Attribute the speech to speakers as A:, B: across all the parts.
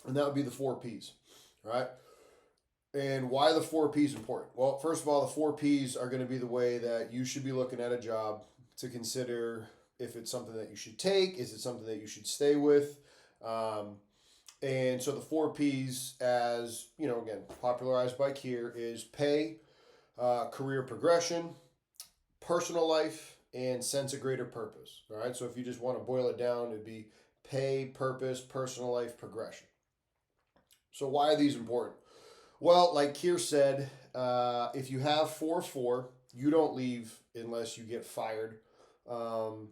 A: and that would be the four P's, right? And why are the four P's important? Well, first of all, the four P's are going to be the way that you should be looking at a job to consider if it's something that you should take, is it something that you should stay with? Um, and so the four P's, as you know, again, popularized by Kier, is pay, career progression, personal life, and sense of greater purpose. All right. So if you just want to boil it down, it'd be pay, purpose, personal life, progression. So why are these important? Well, like Kier said, if you have 4-4, you don't leave unless you get fired. Um,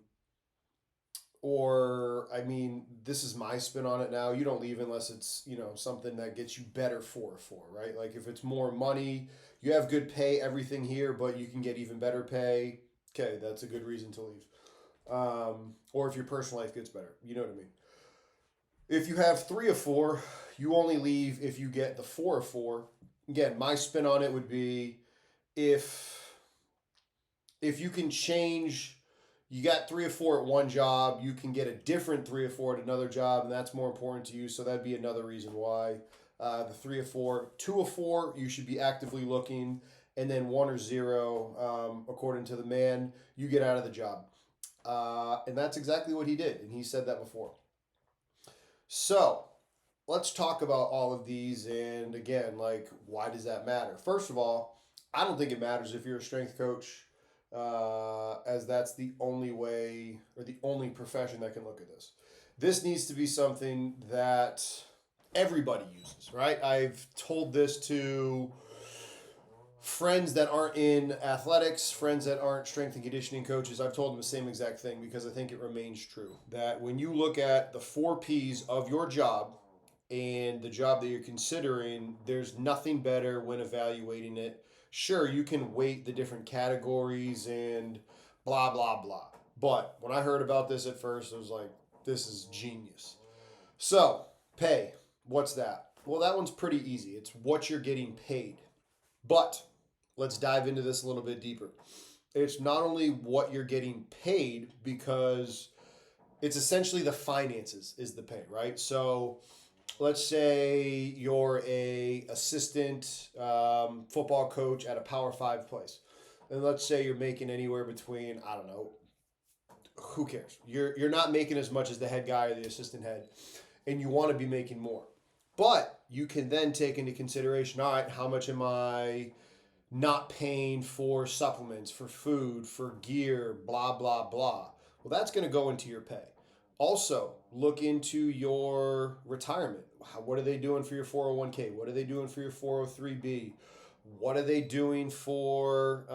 A: or, I mean, this is my spin on it now. You don't leave unless it's, something that gets you better 4-4, right? Like if it's more money, you have good pay, everything here, but you can get even better pay. Okay, that's a good reason to leave. Or if your personal life gets better, you know what I mean? If you have 3-4, you only leave if you get the 4-4. Again, my spin on it would be if if you can change, you got 3-4 at one job, you can get a different 3-4 at another job, and that's more important to you. So that'd be another reason why the 3-4, 2-4, you should be actively looking, and then 1 or 0, according to the man, you get out of the job. And that's exactly what he did, and he said that before. So let's talk about all of these, and again, like, why does that matter? First of all, I don't think it matters if you're a strength coach, as that's the only way or the only profession that can look at this. This needs to be something that everybody uses, right? I've told this to friends that aren't in athletics, friends that aren't strength and conditioning coaches. I've told them the same exact thing because I think it remains true that when you look at the four P's of your job and the job that you're considering, there's nothing better when evaluating it. Sure, you can weight the different categories and blah, blah, blah. But when I heard about this at first, I was like, this is genius. So, pay. What's that? Well, that one's pretty easy. It's what you're getting paid. But let's dive into this a little bit deeper. It's not only what you're getting paid, because it's essentially the finances is the pay, right? So let's say you're a assistant football coach at a Power Five place, and let's say you're making anywhere between, I don't know, who cares? You're not making as much as the head guy or the assistant head, and you want to be making more. But you can then take into consideration, all right, how much am I not paying for supplements, for food, for gear, blah, blah, blah. Well, that's going to go into your pay. Also, look into your retirement. What are they doing for your 401k? What are they doing for your 403b? What are they doing for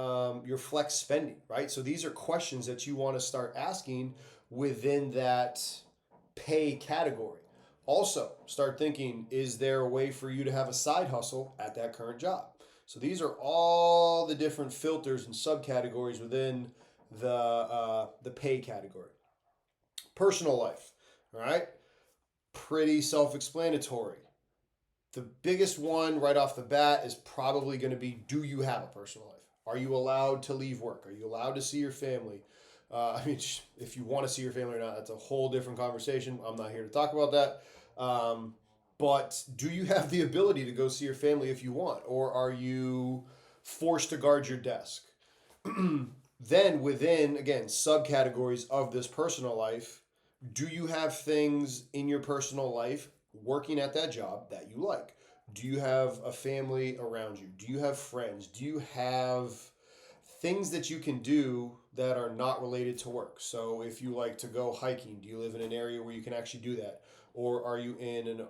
A: your flex spending, right? So these are questions that you want to start asking within that pay category. Also, start thinking, is there a way for you to have a side hustle at that current job? So these are all the different filters and subcategories within the pay category. Personal life, all right, pretty self-explanatory. The biggest one right off the bat is probably going to be: do you have a personal life? Are you allowed to leave work? Are you allowed to see your family? I mean, if you want to see your family or not, that's a whole different conversation. I'm not here to talk about that. But do you have the ability to go see your family if you want? Or are you forced to guard your desk? Then, within, again, subcategories of this personal life, do you have things in your personal life working at that job that you like? Do you have a family around you? Do you have friends? Do you have things that you can do that are not related to work? So, if you like to go hiking, do you live in an area where you can actually do that? Or are you in an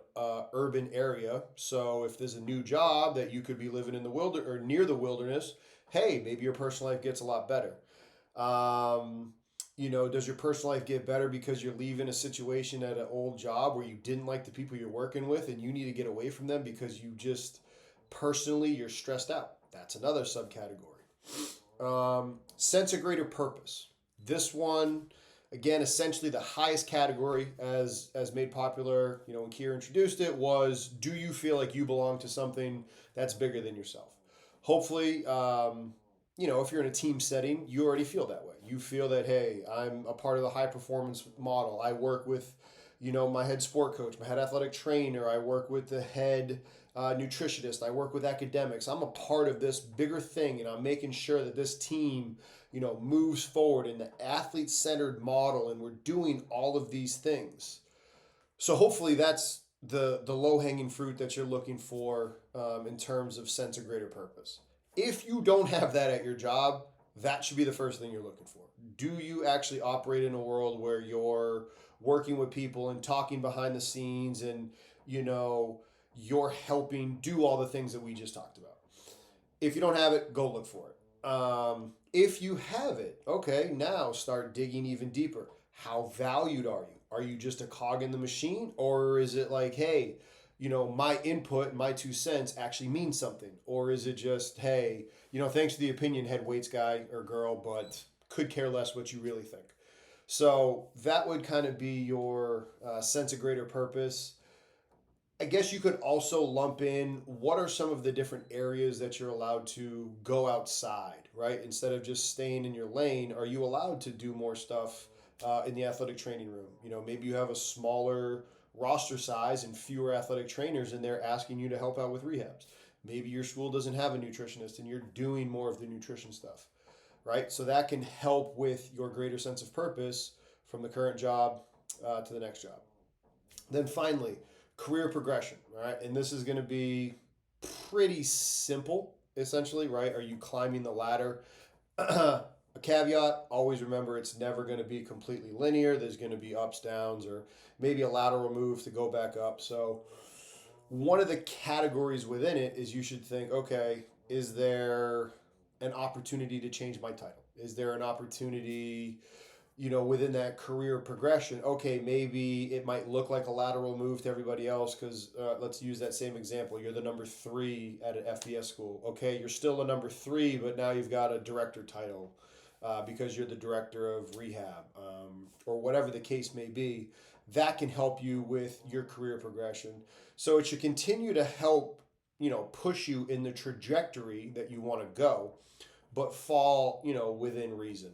A: urban area? So, if there's a new job that you could be living in the wilderness or near the wilderness, hey, maybe your personal life gets a lot better. Um, does your personal life get better because you're leaving a situation at an old job where you didn't like the people you're working with and you need to get away from them because you just personally you're stressed out? That's another subcategory. Sense of greater purpose. This one, again, essentially the highest category as made popular. When Kier introduced it, was: do you feel like you belong to something that's bigger than yourself? Hopefully, if you're in a team setting, you already feel that way. You feel that, hey, I'm a part of the high performance model. I work with my head sport coach, my head athletic trainer. I work with the head nutritionist. I work with academics. I'm a part of this bigger thing, and I'm making sure that this team, moves forward in the athlete centered model, and we're doing all of these things. So hopefully that's the low hanging fruit that you're looking for in terms of sense of greater purpose. If you don't have that at your job, that should be the first thing you're looking for. Do you actually operate in a world where you're working with people and talking behind the scenes, and you know you're helping do all the things that we just talked about? If you don't have it, go look for it. If you have it, okay, now start digging even deeper. How valued are you? Are you just a cog in the machine? Or is it like, hey, my input, my 2 cents actually means something? Or is it just, hey, thanks for the opinion, head weights guy or girl, but could care less what you really think? So that would kind of be your sense of greater purpose. I guess you could also lump in what are some of the different areas that you're allowed to go outside, right? Instead of just staying in your lane, are you allowed to do more stuff in the athletic training room? Maybe you have a smaller roster size and fewer athletic trainers, and they're asking you to help out with rehabs. Maybe your school doesn't have a nutritionist and you're doing more of the nutrition stuff, right? So that can help with your greater sense of purpose from the current job to the next job. Then finally, career progression, right? And this is going to be pretty simple, essentially, right? Are you climbing the ladder? A caveat, always remember it's never going to be completely linear. There's going to be ups, downs, or maybe a lateral move to go back up. So, one of the categories within it is you should think, okay, is there an opportunity to change my title? Is there an opportunity within that career progression? Okay, maybe it might look like a lateral move to everybody else because let's use that same example. You're the number 3 at an FBS school. Okay, you're still a number 3, but now you've got a director title because you're the director of rehab or whatever the case may be. That can help you with your career progression. So it should continue to help, push you in the trajectory that you want to go, but fall, within reason.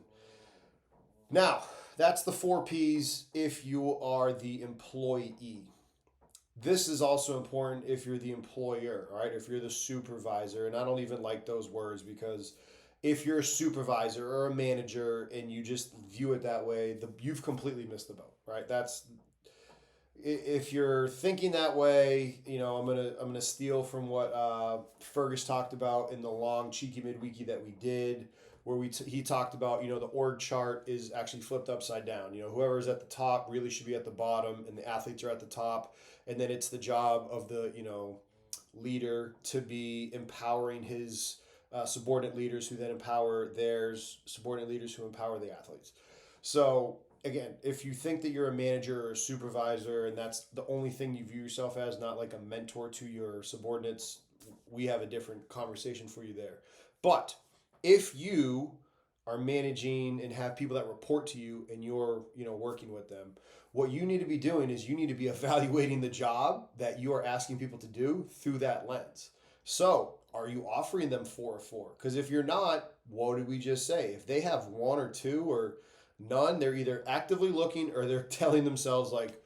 A: Now, that's the 4 Ps if you are the employee. This is also important if you're the employer, right? If you're the supervisor, and I don't even like those words because if you're a supervisor or a manager and you just view it that way, you've completely missed the boat, right? That's if you're thinking that way, I'm gonna steal from what Fergus talked about in the long cheeky midweeky that we did, where he talked about the org chart is actually flipped upside down. Whoever's at the top really should be at the bottom, and the athletes are at the top, and then it's the job of the leader to be empowering his subordinate leaders, who then empower their subordinate leaders, who empower the athletes. So again, if you think that you're a manager or a supervisor and that's the only thing you view yourself as, not like a mentor to your subordinates, we have a different conversation for you there. But if you are managing and have people that report to you and you're working with them, what you need to be doing is you need to be evaluating the job that you are asking people to do through that lens. So are you offering them 4 or 4? Because if you're not, what did we just say? If they have 1 or 2 or none, they're either actively looking or they're telling themselves like,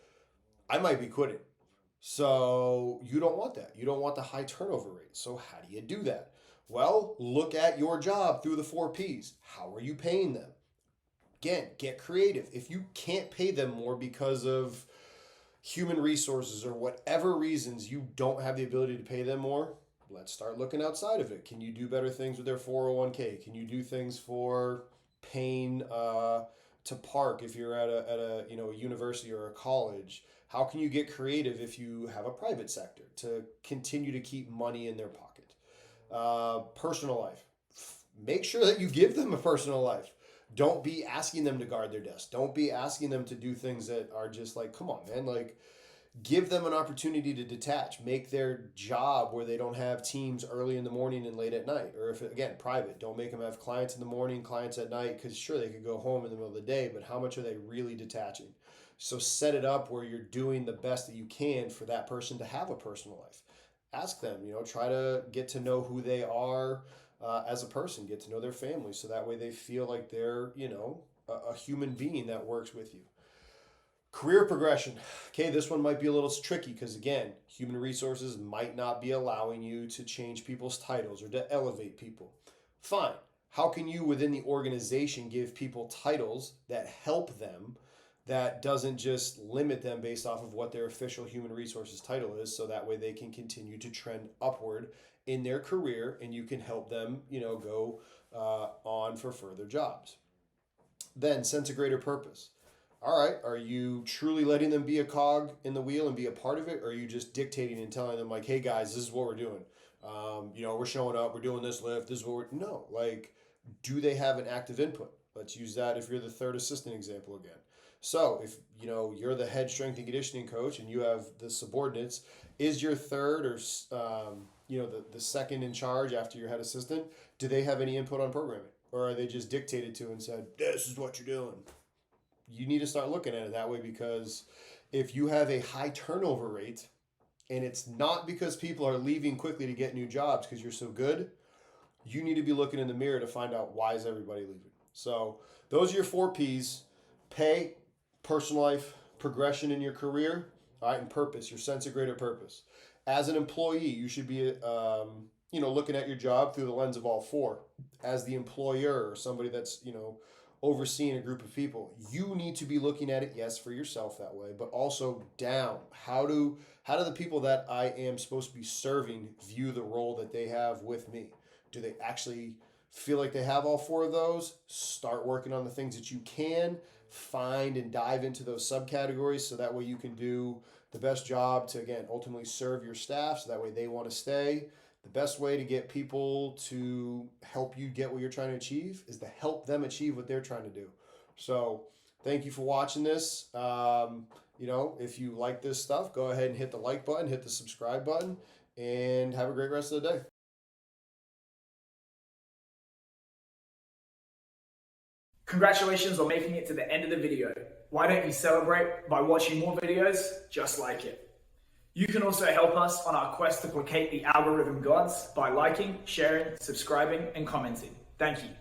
A: I might be quitting. So you don't want that. You don't want the high turnover rate. So how do you do that? Well, look at your job through the 4 Ps. How are you paying them? Again, get creative. If you can't pay them more because of human resources or whatever reasons you don't have the ability to pay them more, let's start looking outside of it. Can you do better things with their 401k? Can you do things for paying to park if you're at a a university or a college? How can you get creative if you have a private sector to continue to keep money in their pocket? Personal life. Make sure that you give them a personal life. Don't be asking them to guard their desk. Don't be asking them to do things that are just like, come on, man. Like, give them an opportunity to detach. Make their job where they don't have teams early in the morning and late at night. Or if, again, private, don't make them have clients in the morning, clients at night, because sure, they could go home in the middle of the day, but how much are they really detaching? So set it up where you're doing the best that you can for that person to have a personal life. Ask them, try to get to know who they are as a person, get to know their family, so that way they feel like they're, a human being that works with you. Career progression. Okay, this one might be a little tricky because, again, human resources might not be allowing you to change people's titles or to elevate people. Fine. How can you, within the organization, give people titles that help them, that doesn't just limit them based off of what their official human resources title is, so that way they can continue to trend upward in their career and you can help them, go on for further jobs. Then, sense of greater purpose. All right, are you truly letting them be a cog in the wheel and be a part of it, or are you just dictating and telling them, like, hey guys, this is what we're doing? We're showing up, we're doing this lift, this is what we're. No, like, do they have an active input? Let's use that if you're the third assistant example again. So if you're the head strength and conditioning coach and you have the subordinates, is your third or the second in charge after your head assistant, do they have any input on programming, or are they just dictated to and said, this is what you're doing? You need to start looking at it that way, because if you have a high turnover rate and it's not because people are leaving quickly to get new jobs because you're so good, you need to be looking in the mirror to find out, why is everybody leaving? So those are your 4 P's: pay, personal life, progression in your career, all right, and purpose, your sense of greater purpose. As an employee, you should be looking at your job through the lens of all 4. As the employer, or somebody that's overseeing a group of people, you need to be looking at it, yes, for yourself that way, but also down. How do the people that I am supposed to be serving view the role that they have with me? Do they actually feel like they have all 4 of those? Start working on the things that you can find and dive into those subcategories, so that way you can do the best job to, again, ultimately serve your staff, so that way they want to stay. The best way to get people to help you get what you're trying to achieve is to help them achieve what they're trying to do. So thank you for watching this. If you like this stuff, go ahead and hit the like button, hit the subscribe button, and have a great rest of the day.
B: Congratulations on making it to the end of the video. Why don't you celebrate by watching more videos just like it? You can also help us on our quest to placate the algorithm gods by liking, sharing, subscribing, and commenting. Thank you.